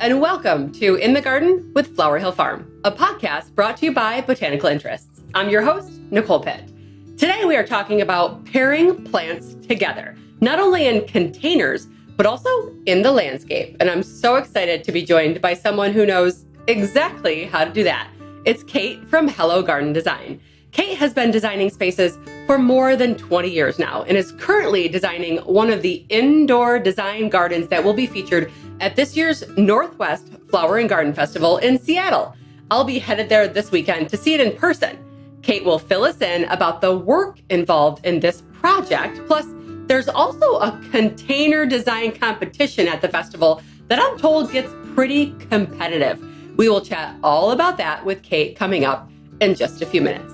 and welcome to In the Garden with Flower Hill Farm, a podcast brought to you by Botanical Interests. I'm your host, Nicole. Today we are talking about pairing plants together, not only in containers, but also in the landscape. And I'm so excited to be joined by someone who knows exactly how to do that. It's Kate from Hello Garden Design. Kate has been designing spaces for more than 20 years now and is currently designing one of the indoor design gardens that will be featured at this year's Northwest Flower and Garden Festival in Seattle. I'll be headed there this weekend to see it in person. Kate will fill us in about the work involved in this project. Plus, there's also a container design competition at the festival that I'm told gets pretty competitive. We will chat all about that with Kate coming up in just a few minutes.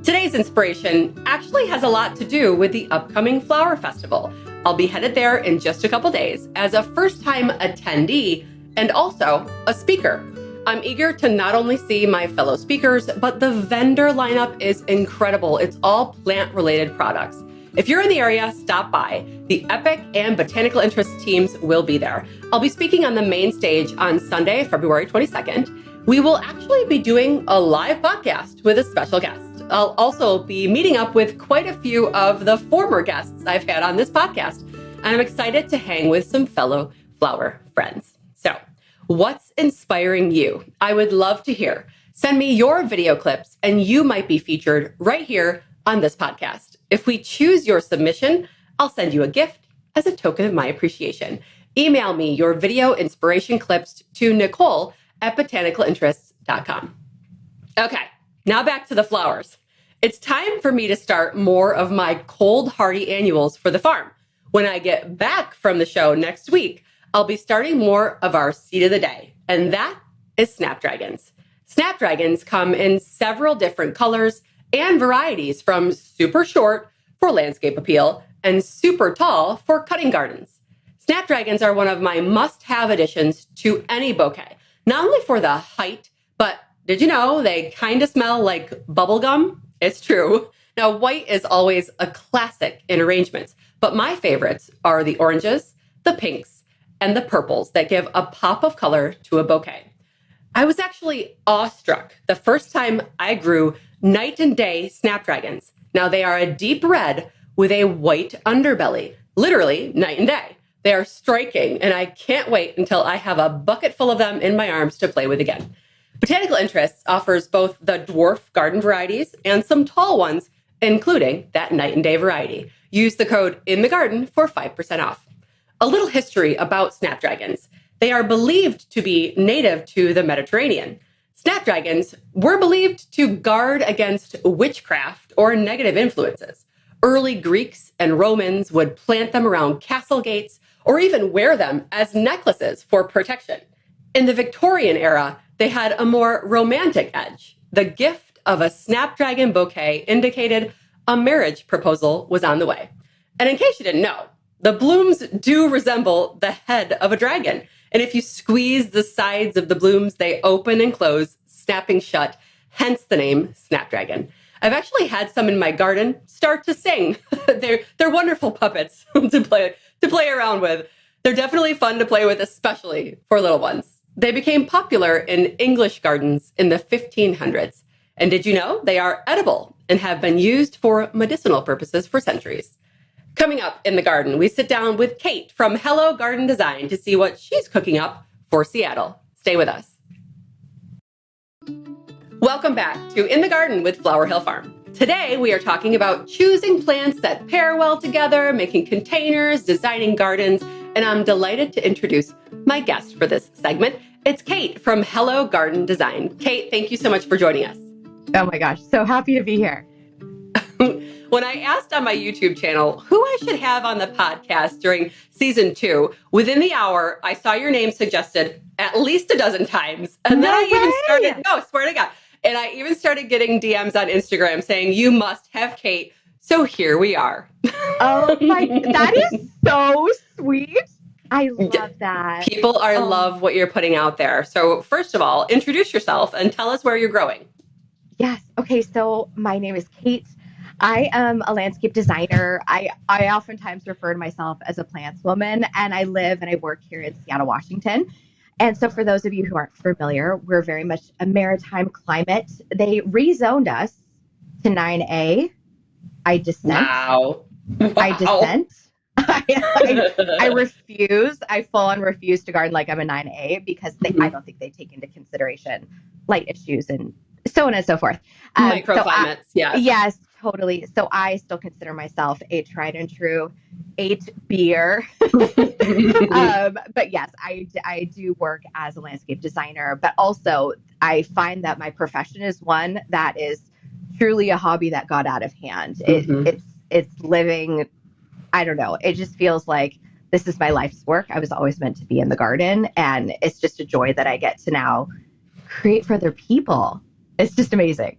Today's inspiration actually has a lot to do with the upcoming Flower Festival. I'll be headed there in just a couple days as a first-time attendee and also a speaker. I'm eager to not only see my fellow speakers, but the vendor lineup is incredible. It's all plant-related products. If you're in the area, stop by. The Epic and Botanical Interests teams will be there. I'll be speaking on the main stage on Sunday, February 22nd. We will actually be doing a live podcast with a special guest. I'll also be meeting up with quite a few of the former guests I've had on this podcast, and I'm excited to hang with some fellow flower friends. So, what's inspiring you? I would love to hear. Send me your video clips, and you might be featured right here on this podcast. If we choose your submission, I'll send you a gift as a token of my appreciation. Email me your video inspiration clips to Nicole at botanicalinterests.com. Okay, now back to the flowers. It's time for me to start more of my cold hardy annuals for the farm. When I get back from the show next week, I'll be starting more of our seed of the day, and that is snapdragons. Snapdragons come in several different colors and varieties, from super short for landscape appeal and super tall for cutting gardens. Snapdragons are one of my must-have additions to any bouquet, not only for the height, but did you know they kind of smell like bubble gum? It's true. Now, white is always a classic in arrangements, but my favorites are the oranges, the pinks, and the purples that give a pop of color to a bouquet. I was actually awestruck the first time I grew night and day snapdragons. Now, they are a deep red with a white underbelly, literally night and day. They are striking, and I can't wait until I have a bucket full of them in my arms to play with again. Botanical Interests offers both the dwarf garden varieties and some tall ones, including that night and day variety. Use the code INTHEGARDEN for 5% off. A little history about snapdragons. They are believed to be native to the Mediterranean. Snapdragons were believed to guard against witchcraft or negative influences. Early Greeks and Romans would plant them around castle gates or even wear them as necklaces for protection. In the Victorian era, they had a more romantic edge. The gift of a snapdragon bouquet indicated a marriage proposal was on the way. And in case you didn't know, the blooms do resemble the head of a dragon. And if you squeeze the sides of the blooms, they open and close, snapping shut, hence the name snapdragon. I've actually had some in my garden start to sing. They're wonderful puppets to play around with. They're definitely fun to play with, especially for little ones. They became popular in English gardens in the 1500s. And did you know they are edible and have been used for medicinal purposes for centuries? Coming up in the garden, we sit down with Kate from Hello Garden Design to see what she's cooking up for Seattle. Stay with us. Welcome back to In the Garden with Flower Hill Farm. Today, we are talking about choosing plants that pair well together, making containers, designing gardens, and I'm delighted to introduce my guest for this segment. It's Kate from Hello Garden Design. Kate, thank you so much for joining us. Oh my gosh, so happy to be here. When I asked on my YouTube channel who I should have on the podcast during season 2, within the hour, I saw your name suggested at least a dozen times. And then swear to God. And I even started getting DMs on Instagram saying, you must have Kate. So here we are. Oh my, that is so sweet. I love that. People love what you're putting out there. So first of all, introduce yourself and tell us where you're growing. Yes. Okay. So my name is Kate. I am a landscape designer. I oftentimes refer to myself as a plants woman, and I live and I work here in Seattle, Washington. And so for those of you who aren't familiar, we're very much a maritime climate. They rezoned us to 9A. I dissent. Wow. I Wow. dissent. I refuse. I full on refuse to garden like I'm a 9A because I don't think they take into consideration light issues and so on and so forth. Microclimates, yes. Yes, totally. So I still consider myself a tried and true 8 beer. But yes, I do work as a landscape designer, but also I find that my profession is one that is truly a hobby that got out of hand. It's living. I don't know. It just feels like this is my life's work. I was always meant to be in the garden, and it's just a joy that I get to now create for other people. It's just amazing.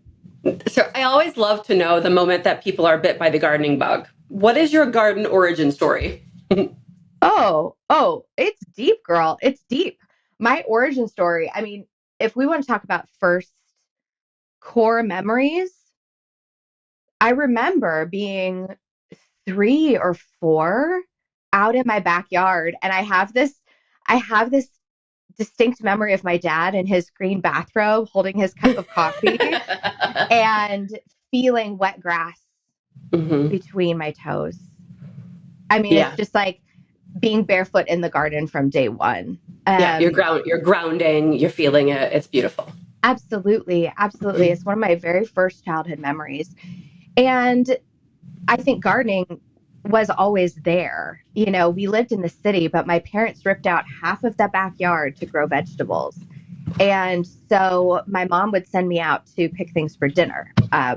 So I always love to know the moment that people are bit by the gardening bug. What is your garden origin story? Oh, it's deep, girl. It's deep. My origin story. I mean, if we want to talk about first core memories, I remember being 3 or 4 out in my backyard, and I have this distinct memory of my dad in his green bathrobe holding his cup of coffee and feeling wet grass between my toes. I mean, it's just like being barefoot in the garden from day one. You're grounding, you're feeling it. It's beautiful. Absolutely. Absolutely. It's one of my very first childhood memories. And I think gardening was always there. You know, we lived in the city, but my parents ripped out half of that backyard to grow vegetables. And so my mom would send me out to pick things for dinner.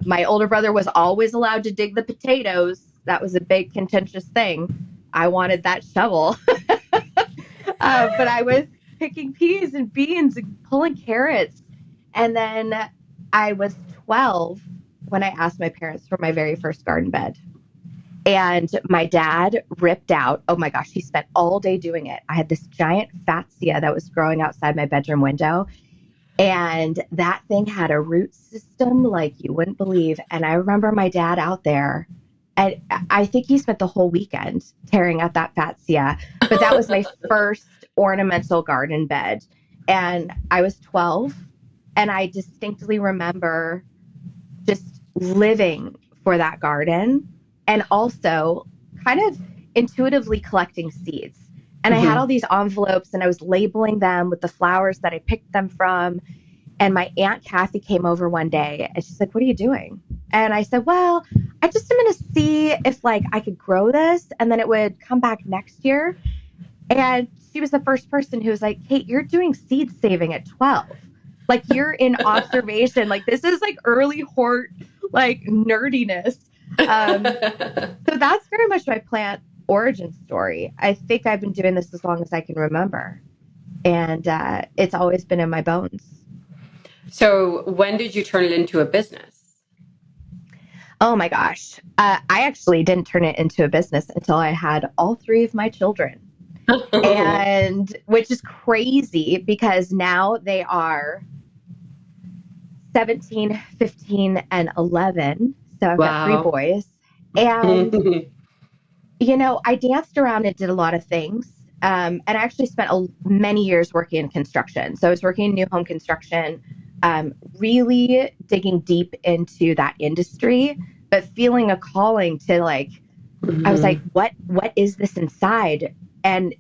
My older brother was always allowed to dig the potatoes. That was a big contentious thing. I wanted that shovel. But I was picking peas and beans and pulling carrots. And then I was 12 when I asked my parents for my very first garden bed. And my dad ripped out, oh my gosh, he spent all day doing it. I had this giant fatsia that was growing outside my bedroom window. And that thing had a root system like you wouldn't believe. And I remember my dad out there. And I think he spent the whole weekend tearing out that fatsia. But that was my first ornamental garden bed. And I was 12. And I distinctly remember just living for that garden and also kind of intuitively collecting seeds. And I had all these envelopes and I was labeling them with the flowers that I picked them from. And my Aunt Kathy came over one day and she's like, "What are you doing?" And I said, "Well, I just am going to see if like I could grow this and then it would come back next year." And she was the first person who was like, "Kate, you're doing seed saving at 12. Like you're in observation. Like this is like early hort, like nerdiness." So that's very much my plant origin story. I think I've been doing this as long as I can remember. And it's always been in my bones. So when did you turn it into a business? Oh my gosh. I actually didn't turn it into a business until I had all 3 of my children. And which is crazy because now they are 17, 15, and 11. So I've got 3 boys. And, you know, I danced around and did a lot of things. And I actually spent many years working in construction. So I was working in new home construction, really digging deep into that industry, but feeling a calling to like, I was like, what is this inside? And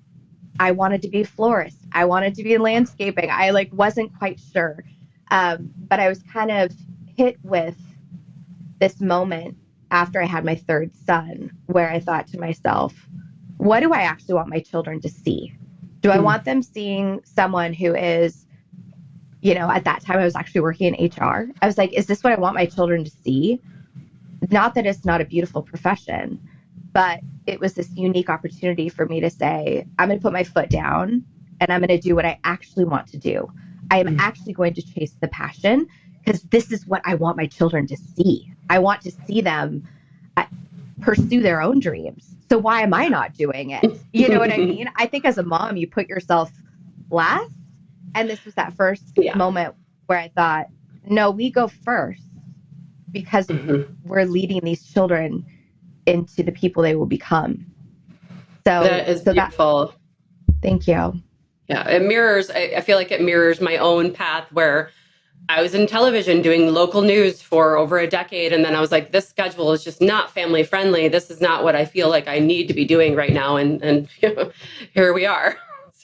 I wanted to be a florist. I wanted to be in landscaping. I like wasn't quite sure. But I was kind of hit with this moment after I had my 3rd son where I thought to myself, what do I actually want my children to see? Do I want them seeing someone who is, you know, at that time I was actually working in HR. I was like, is this what I want my children to see? Not that it's not a beautiful profession, but it was this unique opportunity for me to say, I'm going to put my foot down and I'm going to do what I actually want to do. I am actually going to chase the passion because this is what I want my children to see. I want to see them pursue their own dreams. So why am I not doing it? You know what I mean? I think as a mom, you put yourself last. And this was that first moment where I thought, no, we go first because we're leading these children into the people they will become. So that is beautiful. Thank you. Yeah, it mirrors, I feel like it mirrors my own path where I was in television doing local news for over a decade. And then I was like, this schedule is just not family friendly. This is not what I feel like I need to be doing right now. And here we are.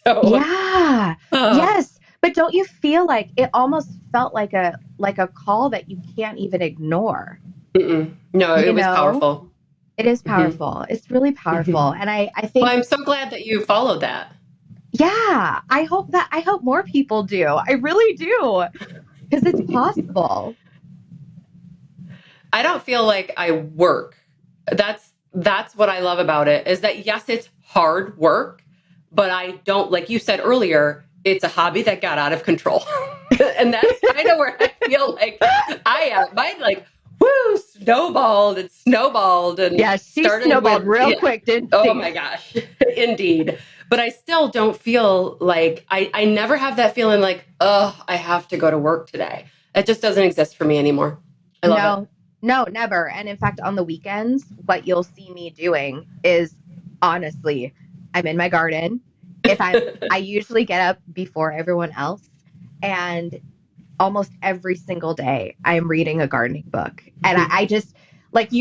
So, Yeah. uh, Yes. But don't you feel like it almost felt like a call that you can't even ignore? no, it You was know, powerful. it is Hmm. powerful. It's really powerful. And I Well, think, I'm so glad that you followed that. yeah, I hope more people do. I really do. Because it's possible. I don't feel like I work. That's what I love about it is that yes, it's hard work, but I don't, like you said earlier, it's a hobby that got out of control. And that's kind of where I feel like I am. Mine like woo snowballed and Yeah, she started snowballed with real yeah. quick, didn't Oh she? my gosh. Indeed. But I still don't feel like I never have that feeling like, oh, I have to go to work today. It just doesn't exist for me anymore. I love it. No, no, never. And in fact, on the weekends, what you'll see me doing is honestly, I'm in my garden. I usually get up before everyone else, and almost every single day I'm reading a gardening book. And I just like,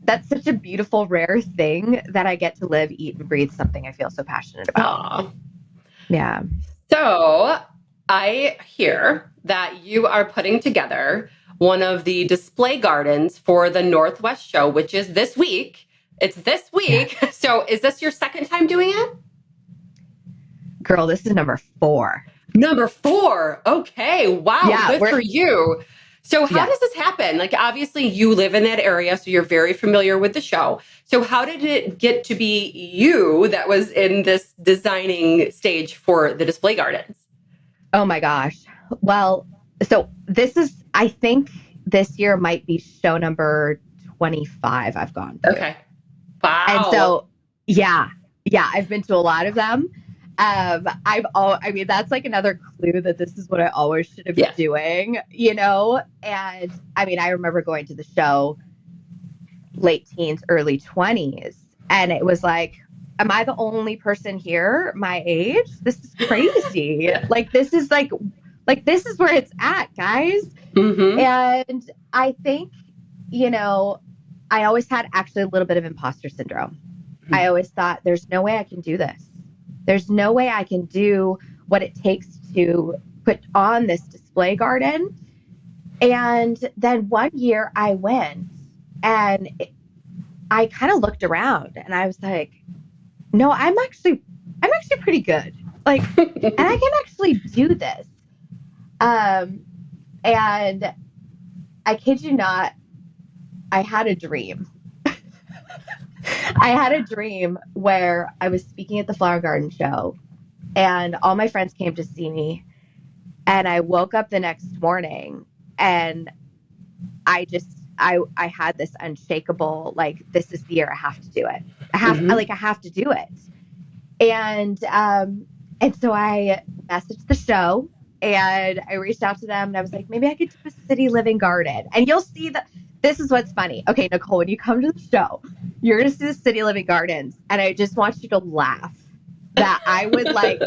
that's such a beautiful, rare thing that I get to live, eat, and breathe something I feel so passionate about. Aw. Yeah. So I hear that you are putting together one of the display gardens for the Northwest Show, which is this week. It's this Yeah. week. So is this your second time doing it? Girl, this is number 4. Number 4. Okay. Wow. Yeah. Good for you. So how Yeah. does this happen? Like, obviously you live in that area, so you're very familiar with the show. So how did it get to be you that was in this designing stage for the display gardens? Oh my gosh. Well, so I think this year might be show number 25 I've gone to. Okay. And Wow. so, yeah, yeah, I've been to a lot of them. I mean, that's like another clue that this is what I always should have been Yeah. doing, you know? And I mean, I remember going to the show late teens, early 20s, and it was like, am I the only person here my age? This is crazy. Yeah. Like this is where it's at, guys. Mm-hmm. And I think, you know, I always had actually a little bit of imposter syndrome. I always thought there's no way I can do this. There's no way I can do what it takes to put on this display garden. And then one year I went and I kind of looked around and I was like, no, I'm actually pretty good. Like, and I can actually do this. And I kid you not, I had a dream. I had a dream where I was speaking at the flower garden show and all my friends came to see me. And I woke up the next morning and I had this unshakable, like, this is the year I have to do it. I have to do it. And so I messaged the show and I reached out to them and I was like, maybe I could do a city living garden. And you'll see that this is what's funny. Okay, Nicole, when you come to the show, you're going to see the city living gardens. And I just want you to laugh that I would like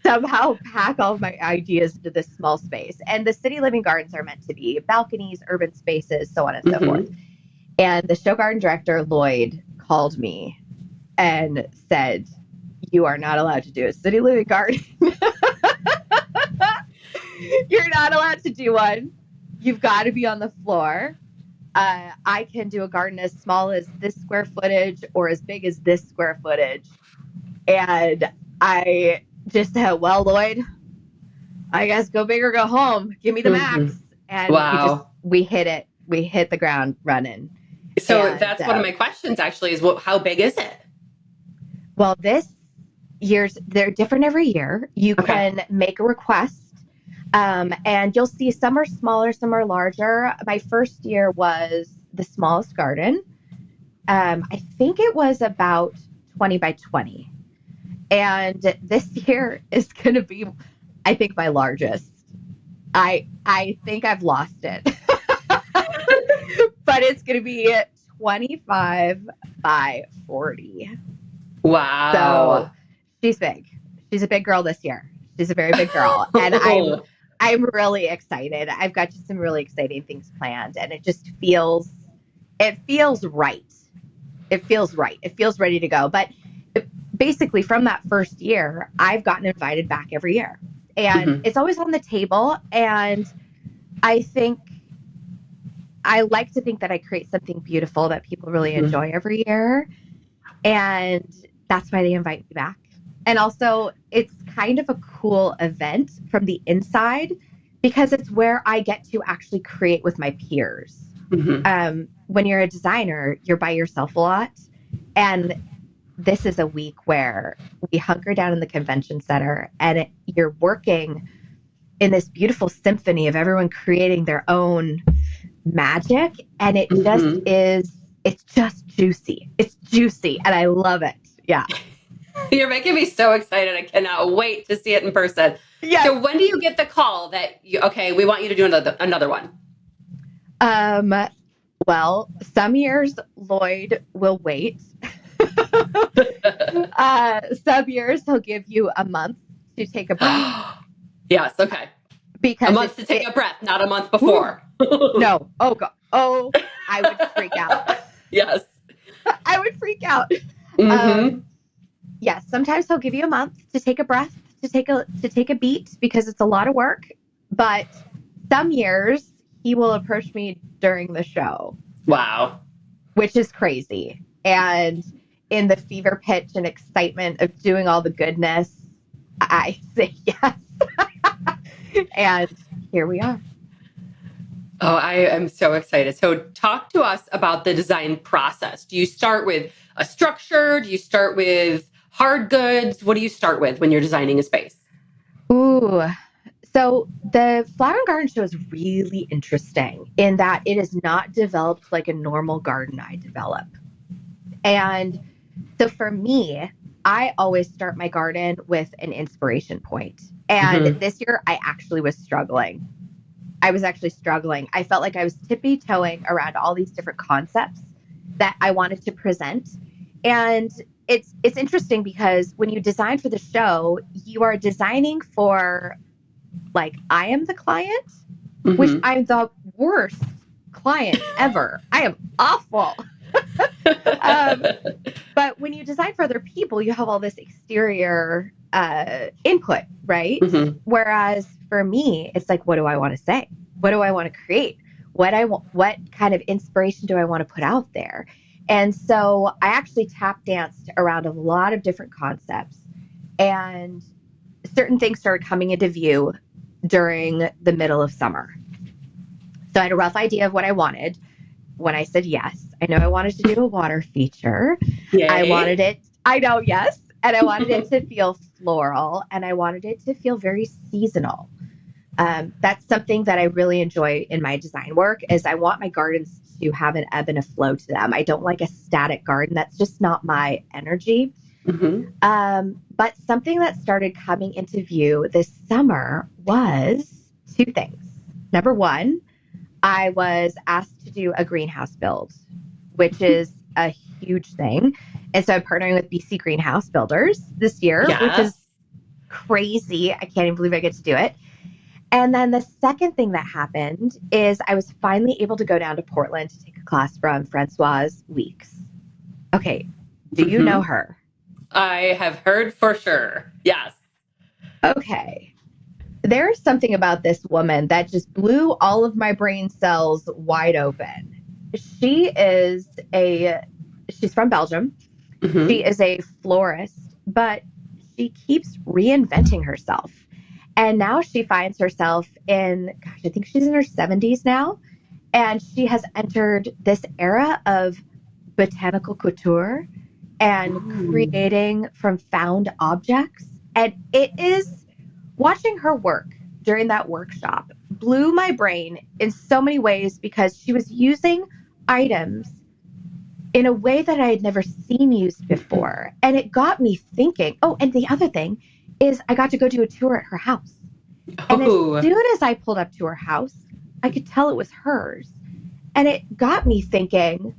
somehow pack all of my ideas into this small space. And the city living gardens are meant to be balconies, urban spaces, so on and so forth. And the show garden director, Lloyd, called me and said, you are not allowed to do a city living garden. You're not allowed to do one. You've got to be on the floor. I can do a garden as small as this square footage or as big as this square footage. And I just said, well, Lloyd, I guess go big or go home. Give me the max. And Wow. we hit it. We hit the ground running. So And, that's one of my questions actually is how big is it? Well, they're different every year. You can make a request. And you'll see some are smaller, some are larger. My first year was the smallest garden. I think it was about 20 by 20. And this year is going to be, I think, my largest. I think I've lost it. But it's going to be 25 by 40. Wow. So she's big. She's a big girl this year. She's a very big girl. And I'm really excited. I've got just some really exciting things planned, and it feels right. It feels right. It feels ready to go. But basically from that first year, I've gotten invited back every year, and it's always on the table. And I like to think that I create something beautiful that people really enjoy every year. And that's why they invite me back. And also, it's kind of a cool event from the inside because it's where I get to actually create with my peers. When you're a designer, you're by yourself a lot. And this is a week where we hunker down in the convention center and you're working in this beautiful symphony of everyone creating their own magic. And it it's just juicy. It's juicy. And I love it. Yeah. You're making me so excited. I cannot wait to see it in person. Yeah. So when do you get the call that we want you to do another one? Well, some years Lloyd will wait. Some years he'll give you a month to take a breath. Yes. Okay. Because a month to take a breath, not a month before. No. Oh God. Oh, I would freak out. Yes. I would freak out. Yes. Sometimes he'll give you a month to take a breath, to take a beat because it's a lot of work. But some years he will approach me during the show. Wow. Which is crazy. And in the fever pitch and excitement of doing all the goodness, I say yes. And here we are. Oh, I am so excited. So talk to us about the design process. Do you start with a structure? Do you start with hard goods? What do you start with when you're designing a space? Ooh. So the Flower and Garden Show is really interesting in that it is not developed like a normal garden I develop. And so for me, I always start my garden with an inspiration point. And this year I actually was struggling. I felt like I was tippy-toeing around all these different concepts that I wanted to present. And it's interesting because when you design for the show, you are designing for like I am the client, which I'm the worst client ever. I am awful. But when you design for other people, you have all this exterior input, right? Whereas for me, it's like, what do I want to say? What do I want to create? What kind of inspiration do I want to put out there? And so I actually tap danced around a lot of different concepts, and certain things started coming into view during the middle of summer. So I had a rough idea of what I wanted. When I said yes, I know I wanted to do a water feature. Yay. I wanted it. I know, yes. And I wanted it to feel floral, and I wanted it to feel very seasonal. That's something that I really enjoy in my design work is I want my gardens to have an ebb and a flow to them. I don't like a static garden. That's just not my energy. But something that started coming into view this summer was two things. Number one, I was asked to do a greenhouse build, which is a huge thing. And so I'm partnering with BC Greenhouse Builders this year, which is crazy. I can't even believe I get to do it. And then the second thing that happened is I was finally able to go down to Portland to take a class from Francoise Weeks. Okay. Do you know her? I have heard for sure. Yes. Okay. There's something about this woman that just blew all of my brain cells wide open. She's from Belgium. She is a florist, but she keeps reinventing herself. And now she finds herself I think she's in her 70s now. And she has entered this era of botanical couture and creating from found objects. And it is watching her work during that workshop blew my brain in so many ways because she was using items in a way that I had never seen used before. And it got me thinking, and the other thing is I got to go do a tour at her house. And as soon as I pulled up to her house, I could tell it was hers. And it got me thinking,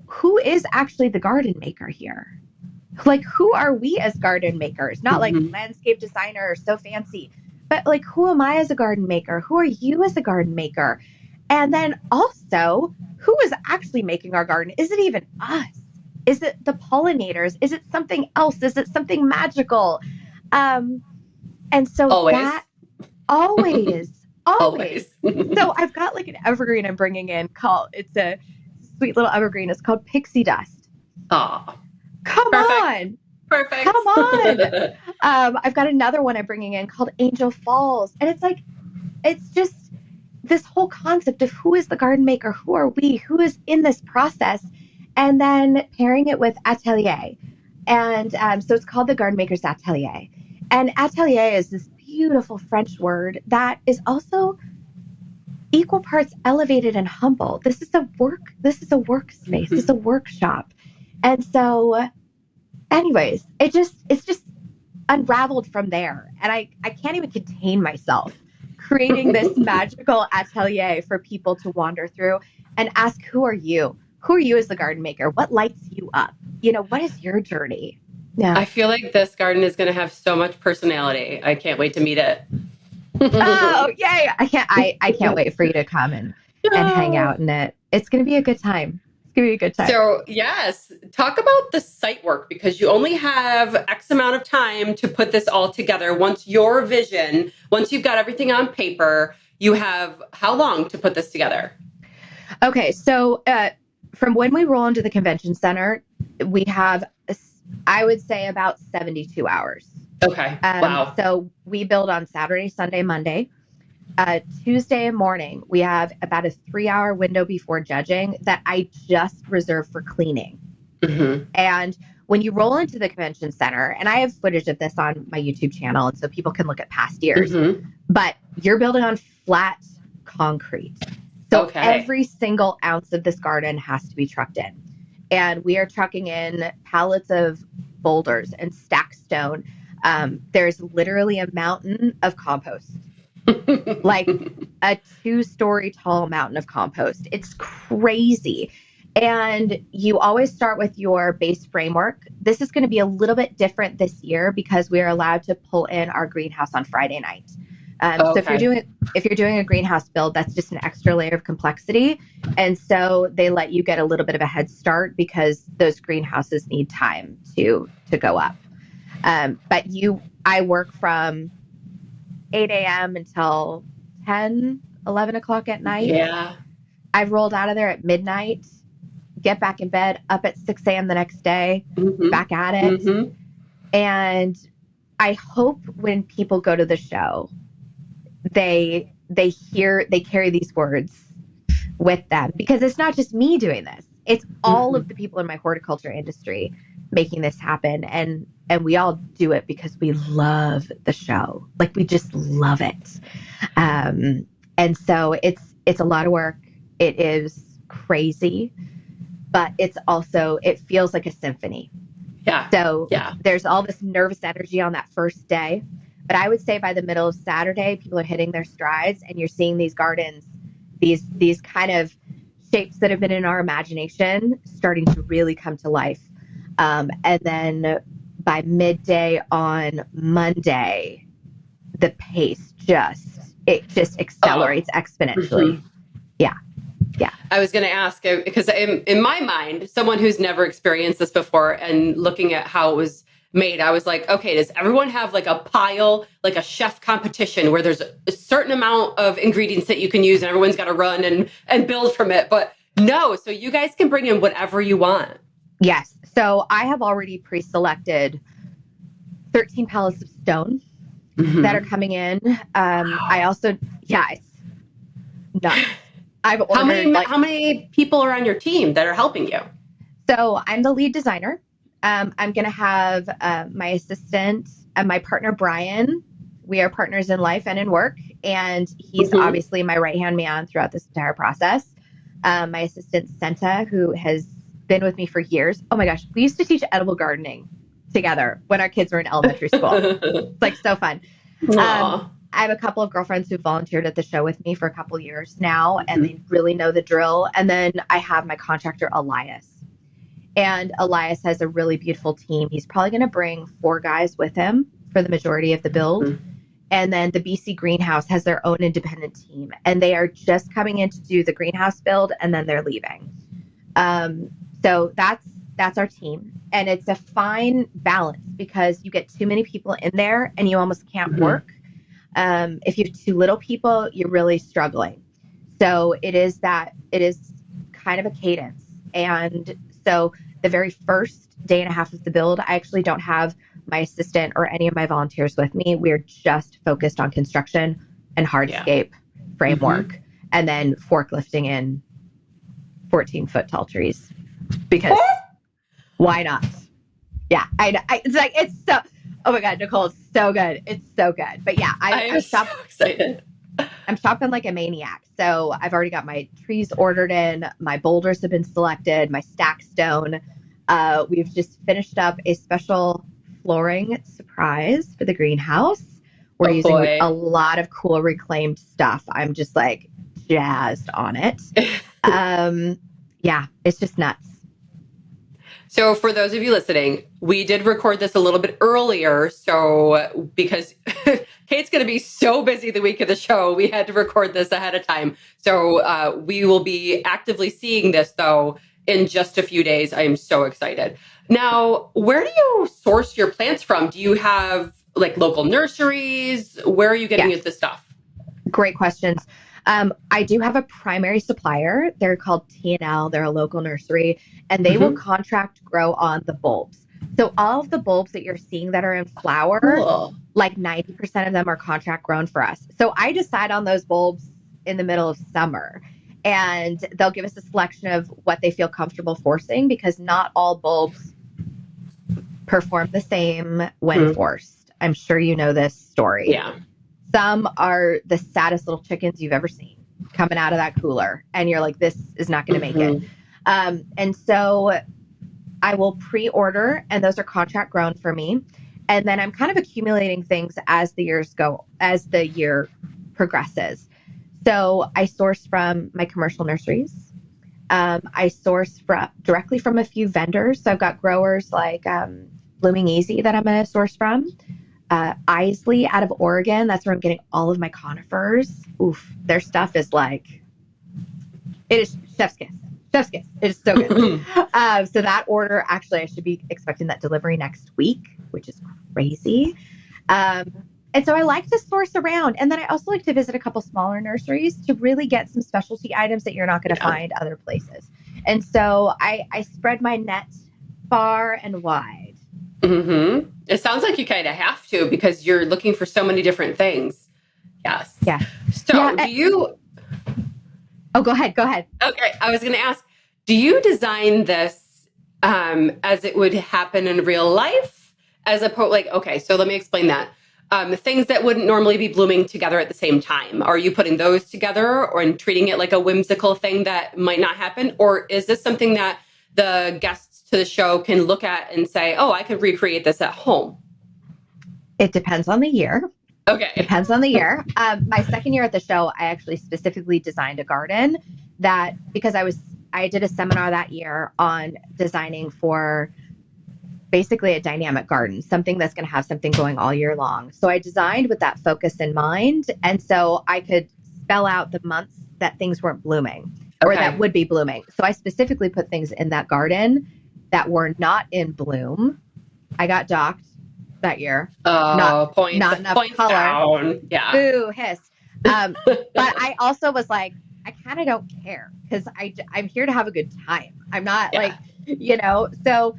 who is actually the garden maker here? Like, who are we as garden makers? Not like landscape designer or so fancy, but like, who am I as a garden maker? Who are you as a garden maker? And then also, who is actually making our garden? Is it even us? Is it the pollinators? Is it something else? Is it something magical? And so Always. that always. Always. So I've got like an evergreen I'm bringing in it's a sweet little evergreen. It's called Pixie Dust. Oh, Come on. Perfect. Come on. I've got another one I'm bringing in called Angel Falls. And it's just this whole concept of who is the garden maker? Who are we? Who is in this process? And then pairing it with atelier. And so it's called the Garden Maker's Atelier. And atelier is this beautiful French word that is also equal parts elevated and humble. This is a workspace. This is a workshop. And so anyways, it's just unraveled from there. And I can't even contain myself creating this magical atelier for people to wander through and ask, who are you? Who are you as the garden maker? What lights you up? What is your journey? Yeah. I feel like this garden is going to have so much personality. I can't wait to meet it. Oh, yay. I can't wait for you to come and hang out in it. It's going to be a good time. It's going to be a good time. So yes, talk about the site work, because you only have X amount of time to put this all together. Once you've got everything on paper, you have how long to put this together? Okay. So, from when we roll into the convention center, we have, I would say, about 72 hours. Okay. Wow. So we build on Saturday, Sunday, Monday. Tuesday morning, we have about a 3-hour window before judging that I just reserve for cleaning. Mm-hmm. And when you roll into the convention center, and I have footage of this on my YouTube channel, and so people can look at past years, but you're building on flat concrete. So every single ounce of this garden has to be trucked in. And we are trucking in pallets of boulders and stacked stone. There's literally a mountain of compost, like a 2-story tall mountain of compost. It's crazy. And you always start with your base framework. This is going to be a little bit different this year because we are allowed to pull in our greenhouse on Friday night. So if you're doing a greenhouse build, that's just an extra layer of complexity. And so they let you get a little bit of a head start because those greenhouses need time to go up. But I work from 8 a.m. until 10, 11 o'clock at night. Yeah. I've rolled out of there at midnight, get back in bed, up at 6 a.m. the next day, back at it. And I hope when people go to the show, they carry these words with them, because it's not just me doing this. It's all of the people in my horticulture industry making this happen. And we all do it because we love the show. Like, we just love it. And so it's a lot of work. It is crazy, but it feels like a symphony. Yeah. So there's all this nervous energy on that first day. But I would say by the middle of Saturday, people are hitting their strides, and you're seeing these gardens, these kind of shapes that have been in our imagination starting to really come to life. And then by midday on Monday, the pace just accelerates exponentially. Yeah. I was going to ask, because in my mind, someone who's never experienced this before and looking at how it was made, I was like, okay, does everyone have like a pile, like a chef competition where there's a certain amount of ingredients that you can use and everyone's got to run and build from it? But no, so you guys can bring in whatever you want. Yes. So I have already pre-selected 13 pallets of stone that are coming in. I also, it's nuts. I've ordered, how many people are on your team that are helping you? So I'm the lead designer. I'm going to have my assistant and my partner, Brian. We are partners in life and in work. And he's obviously my right-hand man throughout this entire process. My assistant, Senta, who has been with me for years. Oh my gosh, we used to teach edible gardening together when our kids were in elementary school. It's like so fun. I have a couple of girlfriends who volunteered at the show with me for a couple of years now, and they really know the drill. And then I have my contractor, Elias. And Elias has a really beautiful team. He's probably going to bring 4 guys with him for the majority of the build. And then the BC Greenhouse has their own independent team, and they are just coming in to do the greenhouse build, and then they're leaving. So that's our team, and it's a fine balance because you get too many people in there, and you almost can't work. If you have too little people, you're really struggling. So it is kind of a cadence, and so the very first day and a half of the build, I actually don't have my assistant or any of my volunteers with me. We're just focused on construction and hardscape framework, and then forklifting in 14-foot tall trees because why not? Yeah, it's so. Oh my God, Nicole, it's so good. It's so good. But yeah, I'm so excited. I'm shopping like a maniac. So I've already got my trees ordered in. My boulders have been selected. My stack stone. We've just finished up a special flooring surprise for the greenhouse. We're using a lot of cool reclaimed stuff. I'm just like jazzed on it. Yeah, it's just nuts. So for those of you listening, we did record this a little bit earlier. So because Kate's going to be so busy the week of the show, we had to record this ahead of time. So we will be actively seeing this, though, in just a few days. I am so excited. Now, where do you source your plants from? Do you have like local nurseries? Where are you getting this stuff? Great questions. I do have a primary supplier. They're called T&L. They're a local nursery, and they will contract grow on the bulbs. So all of the bulbs that you're seeing that are in flower, like 90% of them are contract grown for us. So I decide on those bulbs in the middle of summer, and they'll give us a selection of what they feel comfortable forcing because not all bulbs perform the same when forced. I'm sure you know this story. Yeah. Some are the saddest little chickens you've ever seen coming out of that cooler. And you're like, this is not going to make it. And so I will pre-order, and those are contract grown for me. And then I'm kind of accumulating things as the year progresses. So I source from my commercial nurseries. I source directly from a few vendors. So I've got growers like Blooming Easy that I'm going to source from. Isley out of Oregon. That's where I'm getting all of my conifers. Oof, their stuff is like, it is chef's kiss. Chef's kiss. It is so good. So that order, actually, I should be expecting that delivery next week, which is crazy. And so I like to source around. And then I also like to visit a couple smaller nurseries to really get some specialty items that you're not going to find other places. And so I spread my net far and wide. It sounds like you kind of have to because you're looking for so many different things. Yes. Yeah. So do you... Oh, go ahead. Okay. I was going to ask, do you design this as it would happen in real life? As opposed, like, okay, so let me explain that. Things that wouldn't normally be blooming together at the same time. Are you putting those together or treating it like a whimsical thing that might not happen? Or is this something that the guests to the show can look at and say, oh, I could recreate this at home? It depends on the year. Okay. Depends on the year. My second year at the show, I actually specifically designed a garden because I did a seminar that year on designing for basically a dynamic garden, something that's going to have something going all year long. So I designed with that focus in mind. And so I could spell out the months that things weren't blooming or that would be blooming. So I specifically put things in that garden that were not in bloom. I got docked that year. Not enough color. Down. Yeah. Boo, hiss. But I also was like, I kind of don't care because I'm here to have a good time. I'm not so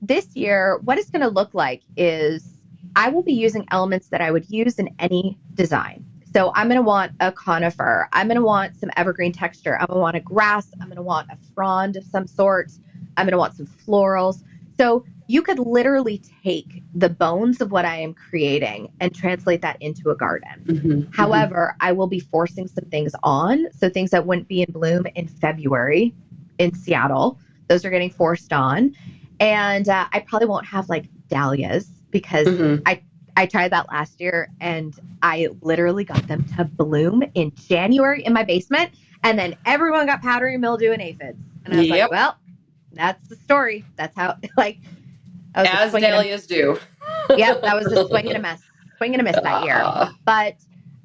this year, what it's going to look like is I will be using elements that I would use in any design. So I'm going to want a conifer. I'm going to want some evergreen texture. I'm going to want a grass. I'm going to want a frond of some sort. I'm going to want some florals. So you could literally take the bones of what I am creating and translate that into a garden. However, I will be forcing some things on. So things that wouldn't be in bloom in February in Seattle, those are getting forced on. And I probably won't have like dahlias because I tried that last year and I literally got them to bloom in January in my basement. And then everyone got powdery mildew and aphids. And I was like, well, That's the story. That's how, like, I was As dahlias do. Yep, that was a swing and a miss that year. But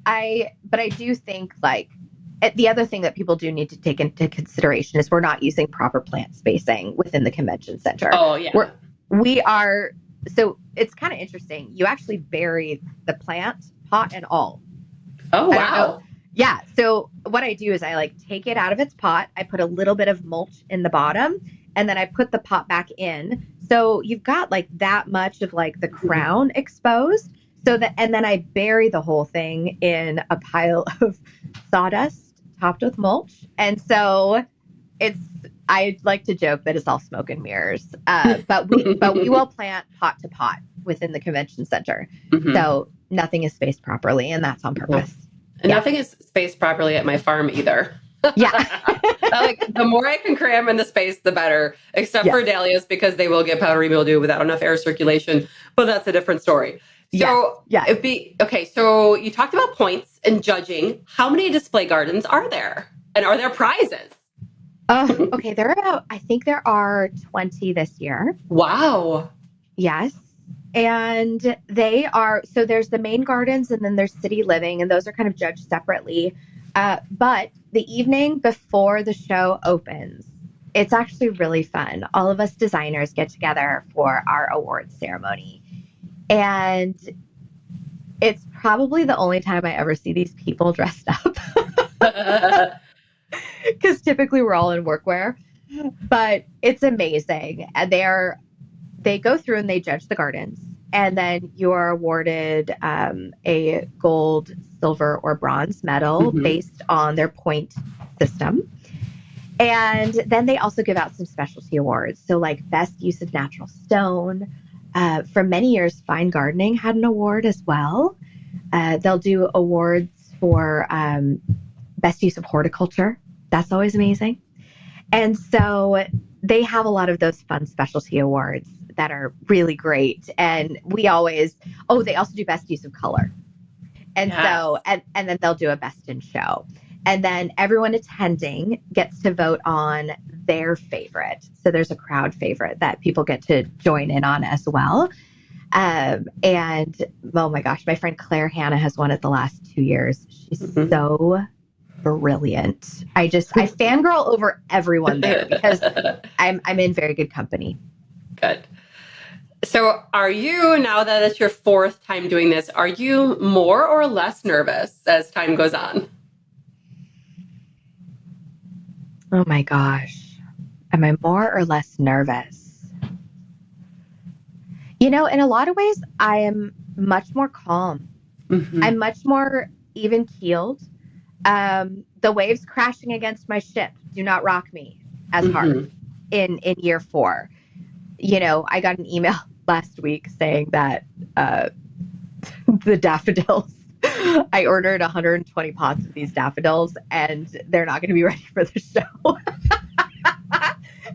I do think, like, the other thing that people do need to take into consideration is we're not using proper plant spacing within the convention center. Oh, yeah. We are, so it's kind of interesting. You actually bury the plant, pot and all. Oh, wow. Yeah. So what I do is I like take it out of its pot. I put a little bit of mulch in the bottom, and then I put the pot back in. So you've got like that much of like the crown exposed. And then I bury the whole thing in a pile of sawdust topped with mulch. And so I like to joke that it's all smoke and mirrors. But we will plant pot to pot within the convention center. Mm-hmm. So nothing is spaced properly, and that's on purpose. And nothing is spaced properly at my farm either. Yeah. Like, the more I can cram in the space, the better, except for dahlias, because they will get powdery mildew without enough air circulation. But that's a different story. So so you talked about points and judging. How many display gardens are there? And are there prizes? Okay. I think there are 20 this year. Wow. Yes. And so there's the main gardens, and then there's city living, and those are kind of judged separately. But the evening before the show opens, it's actually really fun. All of us designers get together for our awards ceremony. And it's probably the only time I ever see these people dressed up. Because typically we're all in workwear. But it's amazing. And they go through and they judge the gardens. And then you are awarded a gold, silver, or bronze medal based on their point system. And then they also give out some specialty awards. So like best use of natural stone. For many years, fine gardening had an award as well. They'll do awards for best use of horticulture. That's always amazing. And so they have a lot of those fun specialty awards that are really great. And they also do best use of color. And so, and then they'll do a best in show. And then everyone attending gets to vote on their favorite. So there's a crowd favorite that people get to join in on as well. And oh my gosh, my friend Claire Hanna has won it the last 2 years. She's so brilliant. I fangirl over everyone there because I'm in very good company. Good. So are you, now that it's your fourth time doing this, are you more or less nervous as time goes on? Oh my gosh. Am I more or less nervous? In a lot of ways, I am much more calm. Mm-hmm. I'm much more even keeled. The waves crashing against my ship do not rock me as hard in year 4. I got an email last week saying that the daffodils, I ordered 120 pots of these daffodils, and they're not going to be ready for the show.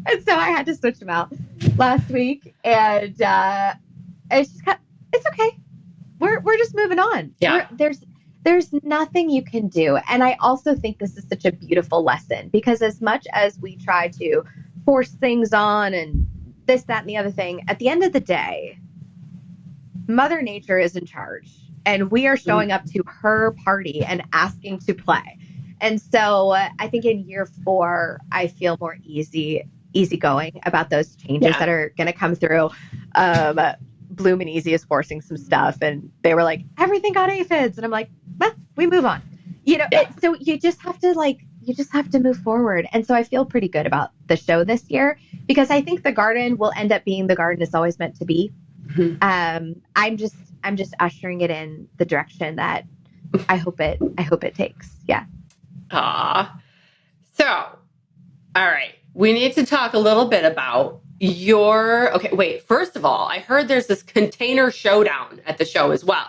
And so I had to switch them out last week, and it's just it's okay. We're just moving on. Yeah. There's nothing you can do. And I also think this is such a beautiful lesson, because as much as we try to force things on and this, that, and the other thing, at the end of the day, Mother Nature is in charge, and we are showing up to her party and asking to play. And so I think in year 4, I feel more easygoing about those changes that are going to come through. Bloom and Easy is forcing some stuff, and they were like, everything got aphids. And I'm like, well, we move on. So you just have to move forward. And so I feel pretty good about the show this year, because I think the garden will end up being the garden it's always meant to be. Mm-hmm. I'm just ushering it in the direction that I hope it takes. Yeah. So, all right. We need to talk a little bit about first of all, I heard there's this container showdown at the show as well.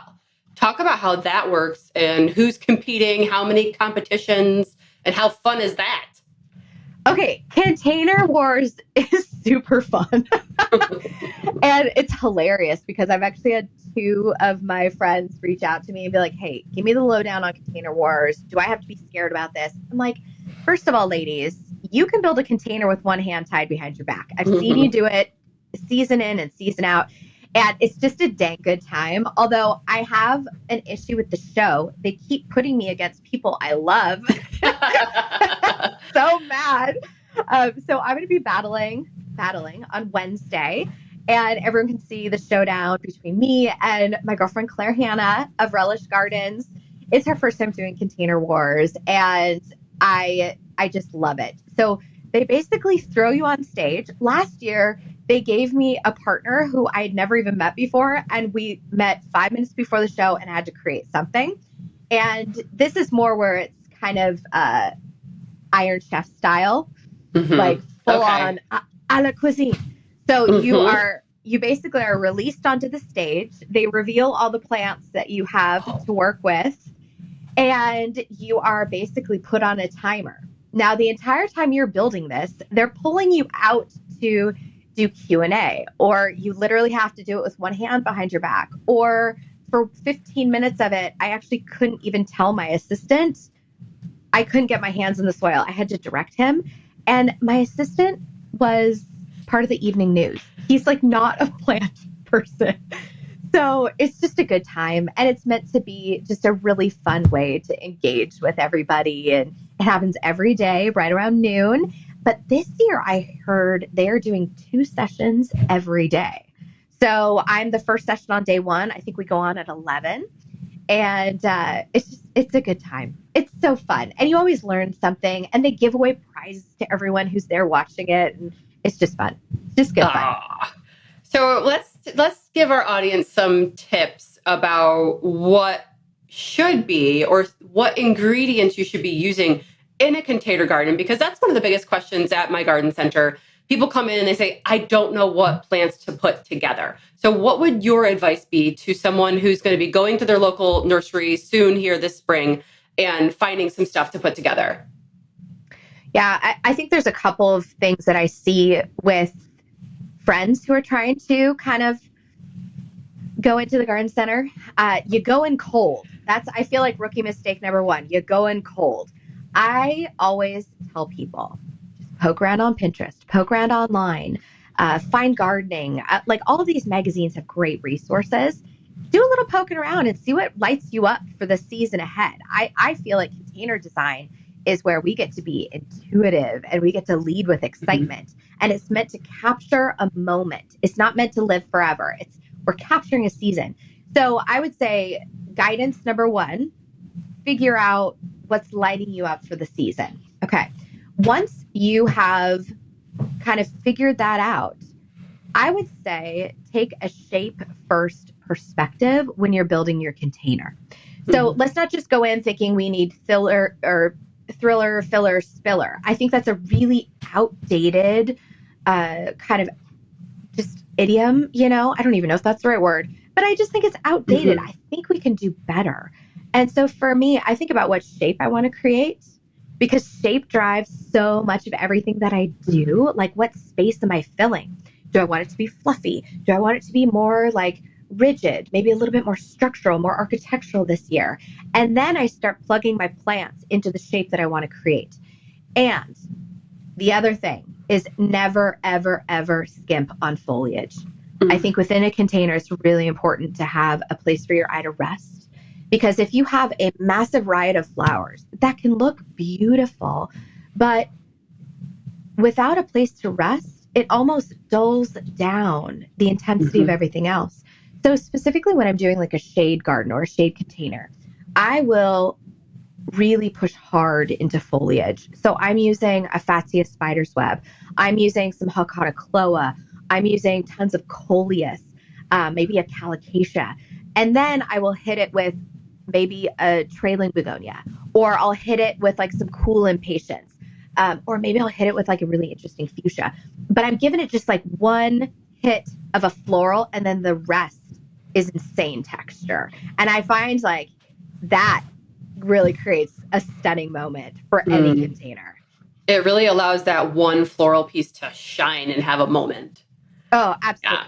Talk about how that works and who's competing, how many competitions, and how fun is that? Okay, Container Wars is super fun. And it's hilarious because I've actually had 2 of my friends reach out to me and be like, hey, give me the lowdown on Container Wars. Do I have to be scared about this? I'm like, first of all, ladies, you can build a container with one hand tied behind your back. I've seen you do it season in and season out. And it's just a dang good time. Although I have an issue with the show. They keep putting me against people I love. So mad. So I'm going to be battling on Wednesday. And everyone can see the showdown between me and my girlfriend, Claire Hanna of Relish Gardens. It's her first time doing Container Wars. And I just love it. So they basically throw you on stage. Last year, they gave me a partner who I had never even met before. And we met 5 minutes before the show and had to create something. And this is more where it's kind of Iron Chef style, like full on a la cuisine. So you basically are released onto the stage. They reveal all the plants that you have to work with. And you are basically put on a timer. Now, the entire time you're building this, they're pulling you out to do Q&A, or you literally have to do it with one hand behind your back. Or for 15 minutes of it, I actually couldn't even tell my assistant. I couldn't get my hands in the soil. I had to direct him. And my assistant was part of the evening news. He's like not a plant person. So it's just a good time. And it's meant to be just a really fun way to engage with everybody. And it happens every day right around noon. But this year I heard they're doing 2 sessions every day. So I'm the first session on day 1. I think we go on at 11. And it's a good time. It's so fun. And you always learn something. And they give away prizes to everyone who's there watching it. And it's just fun. Just good fun. So let's give our audience some tips about what should be or what ingredients you should be using in a container garden, because that's one of the biggest questions at my garden center. People come in and they say, I don't know what plants to put together. So what would your advice be to someone who's going to be going to their local nursery soon here this spring and finding some stuff to put together? Yeah, I think there's a couple of things that I see with friends who are trying to kind of go into the garden center. You go in cold. I feel like rookie mistake number 1. You go in cold. I always tell people, just poke around on Pinterest, poke around online, find gardening. Like all of these magazines have great resources. Do a little poking around and see what lights you up for the season ahead. I feel like container design is where we get to be intuitive and we get to lead with excitement. And it's meant to capture a moment. It's not meant to live forever. We're capturing a season. So I would say guidance number 1, figure out what's lighting you up for the season. Okay. Once you have kind of figured that out, I would say take a shape first perspective when you're building your container. So let's not just go in thinking we need filler or thriller, filler, spiller. I think that's a really outdated kind of just idiom, I don't even know if that's the right word, but I just think it's outdated. I think we can do better. And so for me, I think about what shape I want to create, because shape drives so much of everything that I do. Like, what space am I filling? Do I want it to be fluffy? Do I want it to be more like rigid, maybe a little bit more structural, more architectural this year? And then I start plugging my plants into the shape that I want to create. And the other thing is never, ever, ever skimp on foliage. I think within a container, it's really important to have a place for your eye to rest. Because if you have a massive riot of flowers, that can look beautiful, but without a place to rest, it almost dulls down the intensity of everything else. So specifically when I'm doing like a shade garden or a shade container, I will really push hard into foliage. So I'm using a Fatsia spider's web. I'm using some Hakata Chloa. I'm using tons of coleus, maybe a calocasia. And then I will hit it with maybe a trailing begonia, or I'll hit it with like some cool impatiens, or maybe I'll hit it with like a really interesting fuchsia. But I'm giving it just like one hit of a floral, and then the rest is insane texture. And I find like that really creates a stunning moment for any container. It really allows that one floral piece to shine and have a moment. Oh,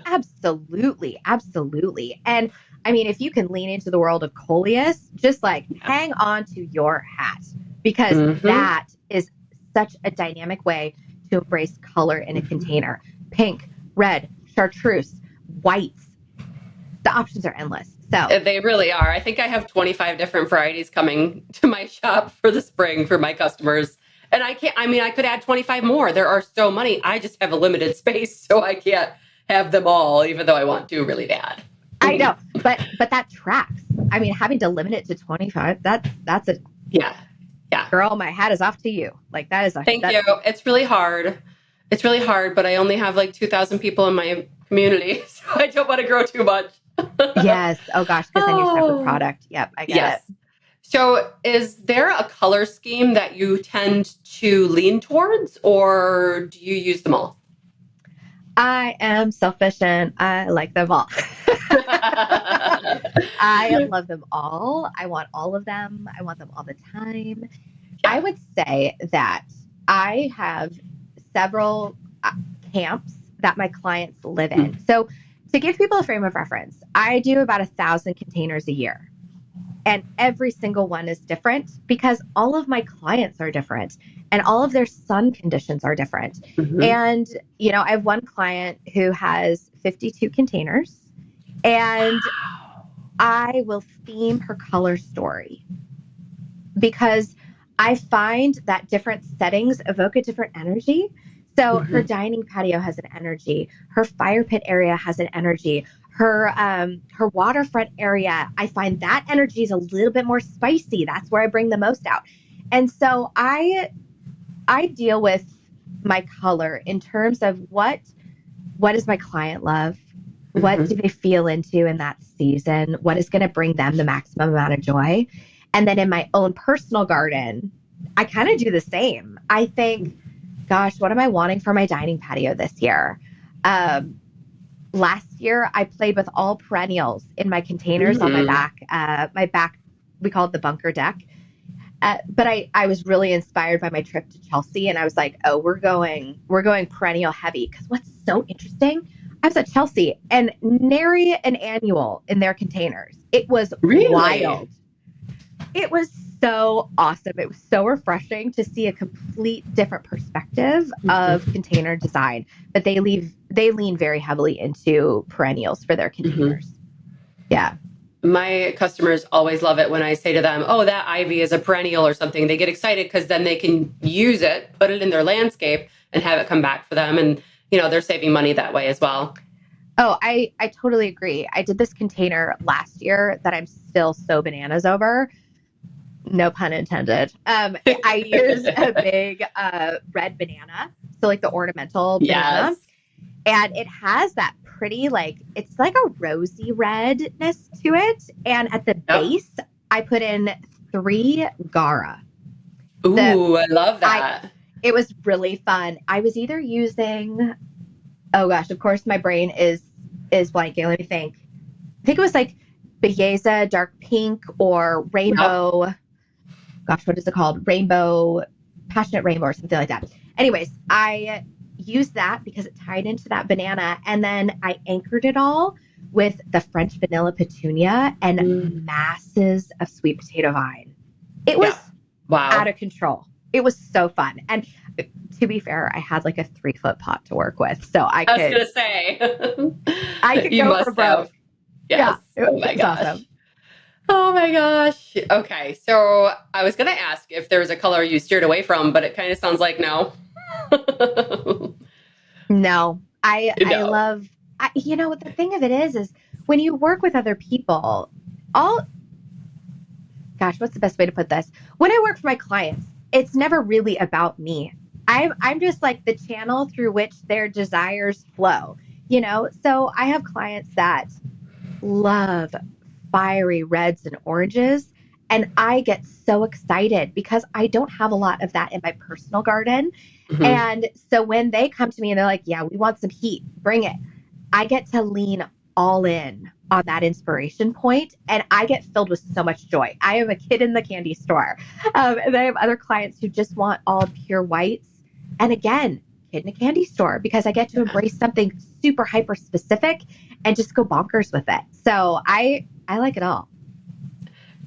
absolutely. Absolutely. And I mean, if you can lean into the world of coleus, just like hang on to your hat, because that is such a dynamic way to embrace color in a container. Pink, red, chartreuse, whites. The options are endless. So They really are. I think I have 25 different varieties coming to my shop for the spring for my customers. And I could add 25 more. There are so many. I just have a limited space, so I can't have them all, even though I want to really bad. I know, but that tracks. I mean, having to limit it to 25, that's a Yeah. girl, my hat is off to you. Like that is a Thank you. It's really hard. It's really hard, but I only have like 2,000 people in my community, so I don't want to grow too much. Yes. Oh gosh, because then you're stuck with product. Yep, I get it. So is there a color scheme that you tend to lean towards, or do you use them all? I am selfish and I like them all. I love them all. I want all of them. I want them all the time. Yeah. I would say that I have several camps that my clients live in. So to give people a frame of reference, I do about 1,000 containers a year. And every single one is different because all of my clients are different and all of their sun conditions are different. Mm-hmm. And, I have one client who has 52 containers and I will theme her color story because I find that different settings evoke a different energy. So her dining patio has an energy. Her fire pit area has an energy. Her waterfront area, I find that energy is a little bit more spicy. That's where I bring the most out. And so I deal with my color in terms of what does my client love? What do they feel into in that season? What is going to bring them the maximum amount of joy? And then in my own personal garden, I kind of do the same. I think, gosh, what am I wanting for my dining patio this year? Last year, I played with all perennials in my containers on my back. We call it the bunker deck. But I was really inspired by my trip to Chelsea, and I was like, oh, we're going perennial heavy. Because what's so interesting, I was at Chelsea and nary an annual in their containers. It was wild. It was so awesome. It was so refreshing to see a complete different perspective of container design. But they lean very heavily into perennials for their containers. Yeah. My customers always love it when I say to them, oh, that ivy is a perennial or something. They get excited because then they can use it, put it in their landscape and have it come back for them. And, they're saving money that way as well. Oh, I totally agree. I did this container last year that I'm still so bananas over. No pun intended. I used a big red banana. So like the ornamental banana. And it has that pretty, it's like a rosy redness to it. And at the base, I put in 3 Gara. Ooh, I love that. It was really fun. I was either using, oh gosh, of course my brain is blanking. Let me think. I think it was like Belleza dark pink or rainbow. Oh. Gosh, what is it called? Rainbow, passionate rainbow or something like that. Anyways, I used that because it tied into that banana. And then I anchored it all with the French vanilla petunia and masses of sweet potato vine. It was out of control. It was so fun. And to be fair, I had like a 3-foot pot to work with. So I was going to say. I could go for broke. Yes. Yeah, oh my gosh. Awesome. Oh my gosh. Okay. So I was going to ask if there's a color you steered away from, but it kind of sounds like no. No. I love, the thing of it is when you work with other people, what's the best way to put this? When I work for my clients, it's never really about me. I'm just like the channel through which their desires flow, So I have clients that love fiery reds and oranges. And I get so excited because I don't have a lot of that in my personal garden. And so when they come to me and they're like, yeah, we want some heat, bring it. I get to lean all in on that inspiration point, and I get filled with so much joy. I am a kid in the candy store. And I have other clients who just want all pure whites. And again, kid in a candy store, because I get to embrace something super hyper specific and just go bonkers with it. So I like it all.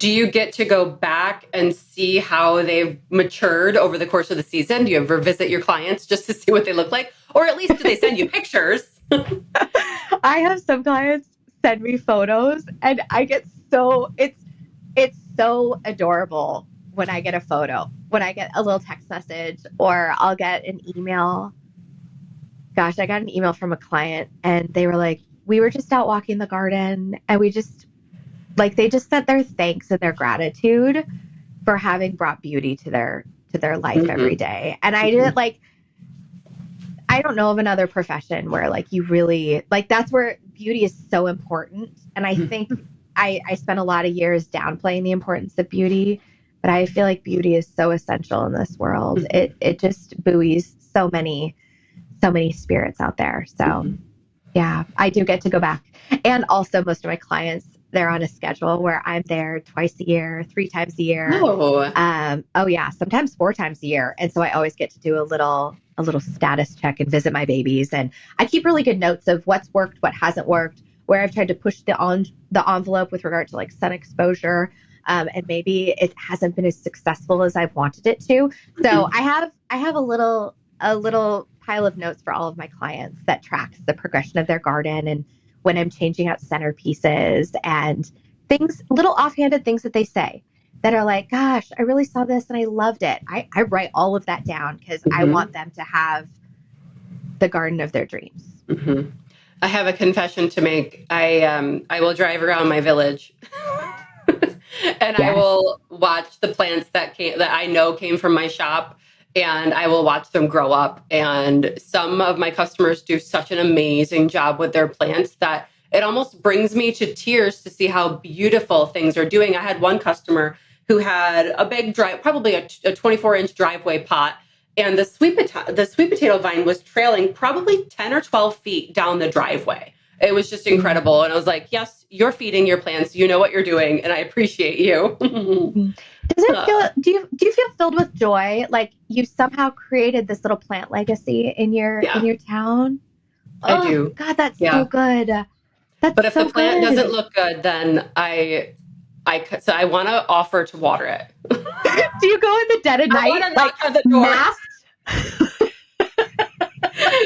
do you get to go back and see how they've matured over the course of the season? Do you ever visit your clients just to see what they look like? Or at least do they send you pictures? I have some clients send me photos and I get it's so adorable when I get a photo, when I get a little text message or I'll get an email. Gosh, I got an email from a client and they were like, we were just out walking the garden and they just sent their thanks and their gratitude for having brought beauty to their life every day. And I didn't I don't know of another profession where you really that's where beauty is so important. And I think I spent a lot of years downplaying the importance of beauty, but I feel like beauty is so essential in this world. It just buoys so many spirits out there. So yeah, I do get to go back. And also most of my clients, they're on a schedule where I'm there twice a year, 3 times a year. Oh yeah, sometimes 4 times a year. And so I always get to do a little status check and visit my babies. And I keep really good notes of what's worked, what hasn't worked, where I've tried to push the envelope with regard to sun exposure. And maybe it hasn't been as successful as I've wanted it to. So I have a little pile of notes for all of my clients that tracks the progression of their garden and when I'm changing out centerpieces and things, little offhanded things that they say that are like, gosh, I really saw this and I loved it. I write all of that down because I want them to have the garden of their dreams. I have a confession to make. I will drive around my village and I will watch the plants that I know came from my shop. And I will watch them grow up. And some of my customers do such an amazing job with their plants that it almost brings me to tears to see how beautiful things are doing. I had one customer who had a big probably a 24-inch driveway pot. And the sweet potato vine was trailing probably 10 or 12 feet down the driveway. It was just incredible. And I was like, yes, you're feeding your plants. You know what you're doing. And I appreciate you. Does it feel, do you feel filled with joy? Like you somehow created this little plant legacy in your town? I do. God, that's so good. But if the plant doesn't look good, then I want to offer to water it. Do you go in the dead of night? I want to knock on the door. Masked?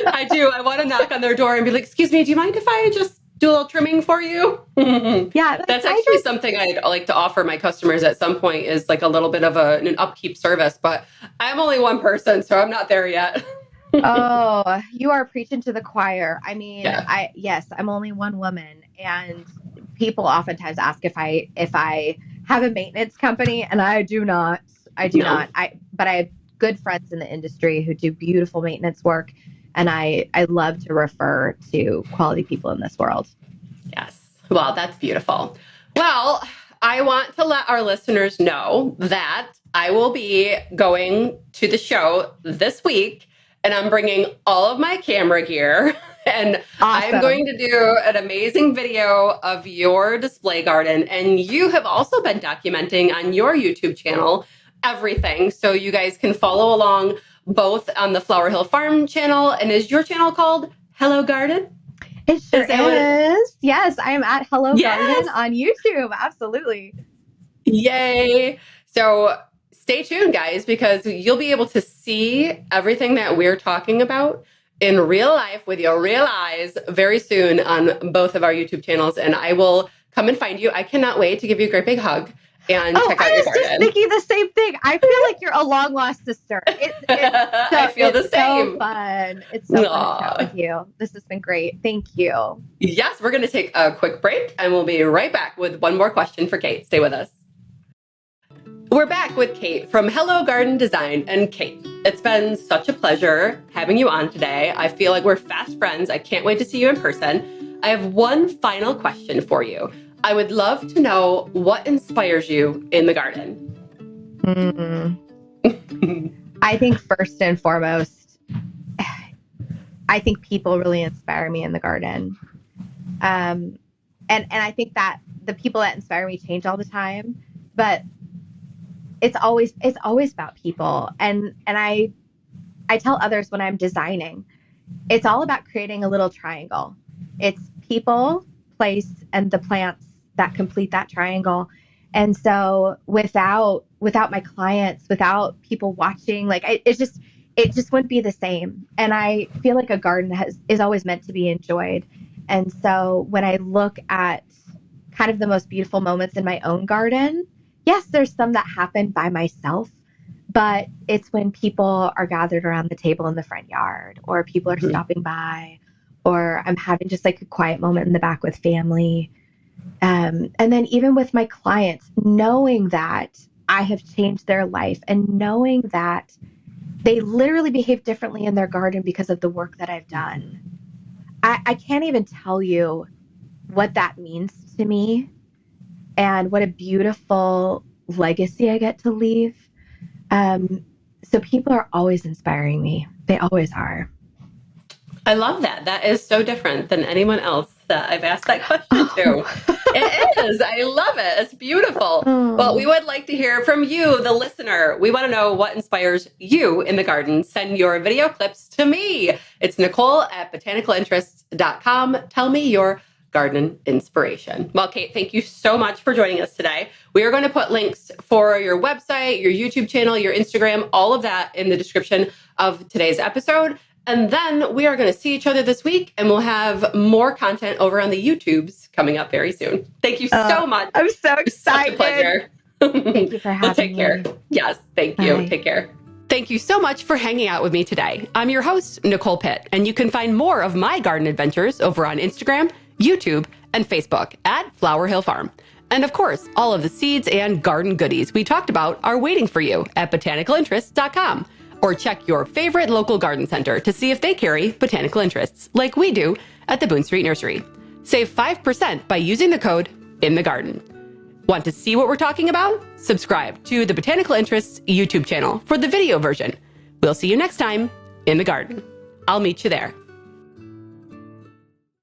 I do. I want to knock on their door and be like, excuse me, do you mind if I just do a little trimming for you? Yeah. That's actually something I'd like to offer my customers at some point is a little bit of an upkeep service, but I'm only one person, so I'm not there yet. Oh, you are preaching to the choir. I mean, I'm only one woman and people oftentimes ask if I have a maintenance company and I do not. But I have good friends in the industry who do beautiful maintenance work. And I love to refer to quality people in this world. Yes. Well, that's beautiful. Well, I want to let our listeners know that I will be going to the show this week and I'm bringing all of my camera gear and I'm going to do an amazing video of your display garden. And you have also been documenting on your YouTube channel everything. So you guys can follow along both on the Flower Hill Farm channel. And is your channel called Hello Garden? It sure is. Yes, I am at Hello Garden on YouTube. Absolutely. Yay. So stay tuned, guys, because you'll be able to see everything that we're talking about in real life with your real eyes very soon on both of our YouTube channels. And I will come and find you. I cannot wait to give you a great big hug and check out your garden. I was just thinking the same thing. I feel like you're a long lost sister. I feel the same. So fun. It's so fun to chat with you. This has been great. Thank you. Yes, we're going to take a quick break and we'll be right back with one more question for Kate. Stay with us. We're back with Kate from Hello Garden Design. And Kate, it's been such a pleasure having you on today. I feel like we're fast friends. I can't wait to see you in person. I have one final question for you. I would love to know what inspires you in the garden. I think first and foremost, I think people really inspire me in the garden. And I think that the people that inspire me change all the time, but it's always about people. And I tell others when I'm designing, it's all about creating a little triangle. It's people, place, and the plants that complete that triangle. And so without my clients, without people watching, like it just wouldn't be the same. And I feel like a garden is always meant to be enjoyed. And so when I look at kind of the most beautiful moments in my own garden, yes, there's some that happen by myself, but it's when people are gathered around the table in the front yard, or people are stopping by, or I'm having just like a quiet moment in the back with family. And then even with my clients, knowing that I have changed their life and knowing that they literally behave differently in their garden because of the work that I've done. I can't even tell you what that means to me and what a beautiful legacy I get to leave. So people are always inspiring me. They always are. I love that. That is so different than anyone else that I've asked that question to. It is. I love it. It's beautiful. Well, we would like to hear from you, the listener. We want to know what inspires you in the garden. Send your video clips to me. It's Nicole at botanicalinterests.com. Tell me your garden inspiration. Well, Kate, thank you so much for joining us today. We are going to put links for your website, your YouTube channel, your Instagram, all of that in the description of today's episode. And then we are going to see each other this week, and we'll have more content over on the YouTubes coming up very soon. Thank you so much. I'm so excited. It's such a pleasure. Thank you for having me. Take care. Yes, thank you. Bye. Take care. Thank you so much for hanging out with me today. I'm your host, Nicole Pitt, and you can find more of my garden adventures over on Instagram, YouTube, and Facebook at Flower Hill Farm. And of course, all of the seeds and garden goodies we talked about are waiting for you at botanicalinterests.com. Or check your favorite local garden center to see if they carry botanical interests, like we do at the Boone Street Nursery. Save 5% by using the code INTHEGARDEN. Want to see what we're talking about? Subscribe to the Botanical Interests YouTube channel for the video version. We'll see you next time in the garden. I'll meet you there.